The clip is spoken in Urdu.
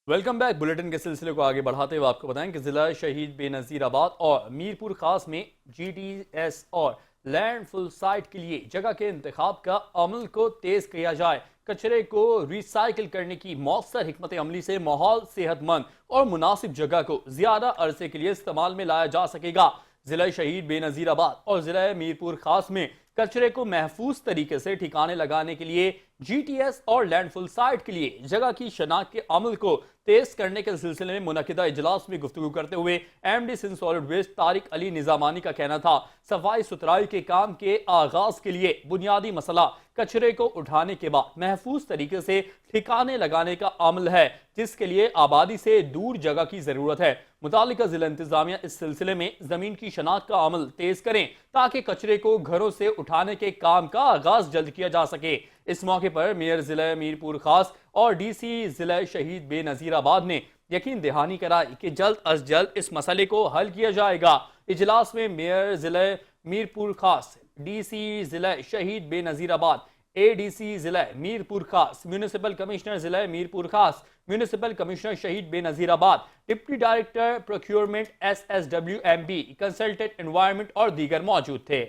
Welcome back. بلیٹن کے سلسلے کو آگے بڑھاتے ہوئے آپ کو بتائیں کہ ضلع شہید بے نظیر آباد اور میرپور خاص میں جی ٹی ایس اور لینڈ فل سائٹ کے لیے جگہ کے انتخاب کا عمل کو تیز کیا جائے۔ کچرے کو ری سائیکل کرنے کی مؤثر حکمت عملی سے ماحول صحت مند اور مناسب جگہ کو زیادہ عرصے کے لیے استعمال میں لایا جا سکے گا۔ ضلع شہید بے نظیر آباد اور ضلع میرپور خاص میں کچرے کو محفوظ طریقے سے ٹھکانے لگانے کے لیے جی ٹی ایس اور لینڈ فل سائٹ کے لیے جگہ کی شناخت کے عمل کو تیز کرنے کے سلسلے میں منعقدہ اجلاس میں گفتگو کرتے ہوئے M D Sindh solid waste Tariq Ali Nizamani کا کہنا تھا صفائی ستھرائی کے کام کے آغاز کے لیے بنیادی مسئلہ کچرے کو اٹھانے کے بعد محفوظ طریقے سے ٹھکانے لگانے کا عمل ہے، جس کے لیے آبادی سے دور جگہ کی ضرورت ہے۔ متعلقہ ضلع انتظامیہ اس سلسلے میں زمین کی شناخت کا عمل تیز کریں تاکہ کچرے کو گھروں سے اٹھانے کے کام کا آغاز جلد کیا جا سکے۔ اس موقع پر میئر ضلع میرپور خاص اور ڈی سی ضلع شہید بے نظیر آباد نے یقین دہانی کرائی کہ جلد از جلد اس مسئلے کو حل کیا جائے گا۔ اجلاس میں میئر ضلع میرپور خاص، ڈی سی ضلع شہید بے نظیر آباد، اے ڈی سی ضلع میرپور خاص، میونسپل کمشنر ضلع میرپور خاص، میونسپل کمشنر شہید Benazirabad, deputy director procurement S S W M B, consultant environment اور دیگر موجود تھے۔